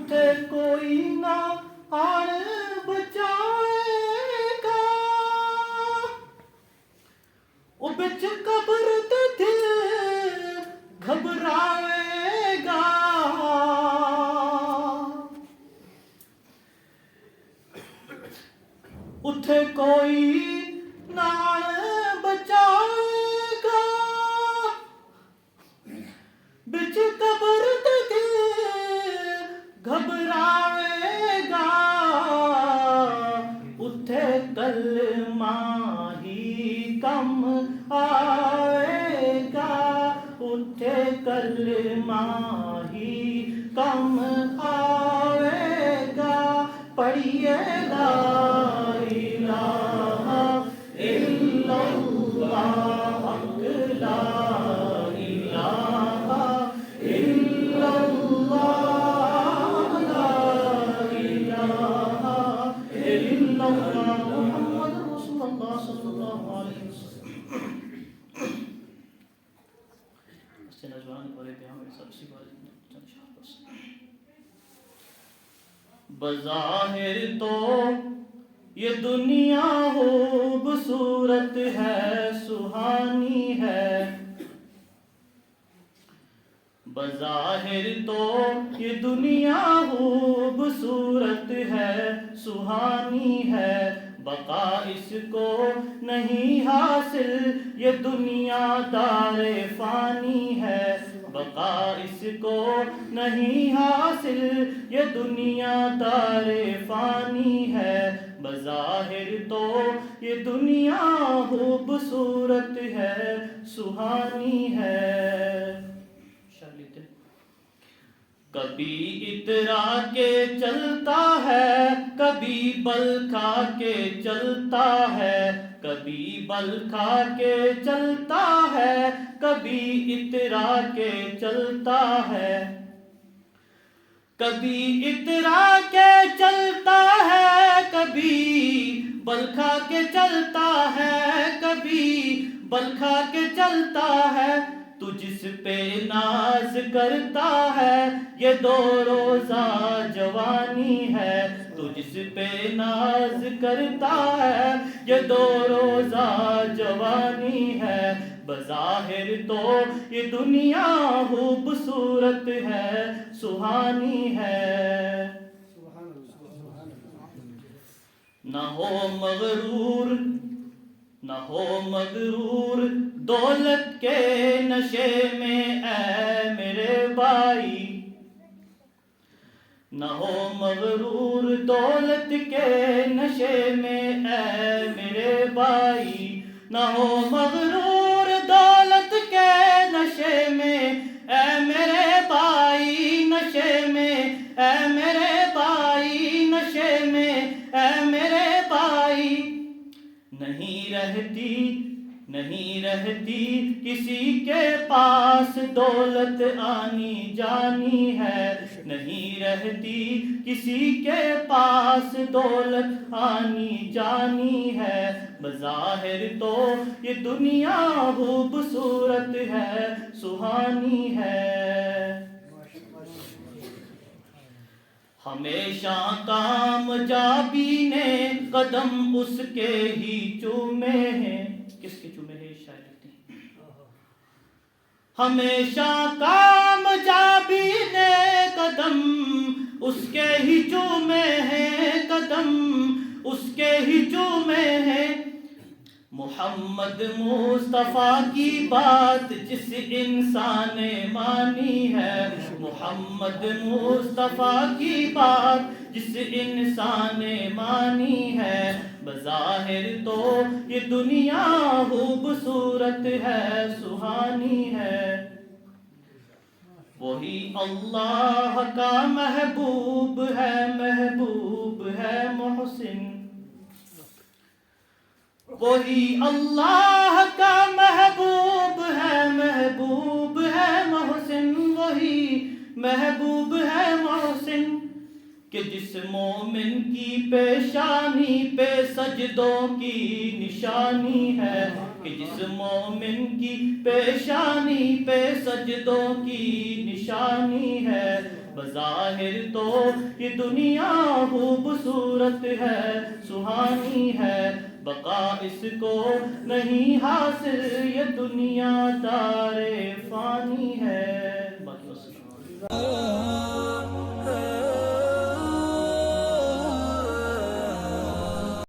اتھے کوئی نہ آن بچائے گا او بچ قبر تے دل گھبرائے گا اتھے کوئی نہ بچائے گا بچ قبر تے دل گھبرائے گا اتھے کلمہ ہی کم آئے گا اتھے کلمہ ہی کم آئے گا پڑھیے لا الہ الا اللہ حق لا الہ الا اللہ لا الہ الا اللہ محمد رسول اللہ صلی اللہ علیہ وسلم بظاہر تو یہ دنیا خوبصورت ہے سہانی ہے بظاہر تو یہ دنیا خوبصورت ہے سہانی ہے بقا اس کو نہیں حاصل یہ دنیا دار فانی ہے بقا اس کو نہیں حاصل یہ دنیا دار فانی ہے بظاہر تو یہ دنیا خوبصورت ہے سہانی ہے کبھی اترا کے چلتا ہے کبھی بل کھا کے چلتا ہے کبھی بل کھا کے چلتا ہے کبھی اترا کے چلتا ہے کبھی اترا کے چلتا ہے کبھی بل کھا کے چلتا ہے کبھی بل کھا کے چلتا ہے تو جس پہ ناز کرتا ہے یہ دو روزہ جوانی ہے تو جس پہ ناز کرتا ہے یہ دو روزہ جوانی ہے بظاہر تو یہ دنیا خوبصورت ہے سہانی ہے نہ ہو مغرور دولت کے نشے میں اے میرے بھائی نہ ہو مغرور دولت کے نشے میں اے میرے بھائی نہ ہو مغرور دولت کے نشے میں اے میرے بھائی نشے میں اے میرے بھائی نشے میں اے میرے بھائی نہیں رہتی کسی کے پاس دولت آنی جانی ہے نہیں رہتی کسی کے پاس دولت آنی جانی ہے بظاہر تو یہ دنیا خوبصورت ہے سہانی ہے ہمیشہ کامیابی نے قدم اس کے ہی چومے ہیں کس کے چومے ہیں شاعر لکھتے ہیں ہمیشہ کامیابی نے قدم اس کے ہی چومے ہیں قدم اس کے ہی چومے ہیں محمد مصطفیٰ کی بات جس انسان نے مانی ہے محمد مصطفیٰ کی بات جس انسان نے مانی ہے بظاہر تو یہ دنیا خوبصورت ہے سہانی ہے وہی اللہ کا محبوب ہے محسن وہی اللہ کا محبوب ہے محسن وہی محبوب ہے محسن کہ جس مومن کی پیشانی پہ سجدوں کی نشانی ہے کہ جس مومن کی پیشانی پہ سجدوں کی نشانی ہے بظاہر تو یہ دنیا خوبصورت ہے، سہانی ہے، بقا اس کو نہیں حاصل یہ دنیا دار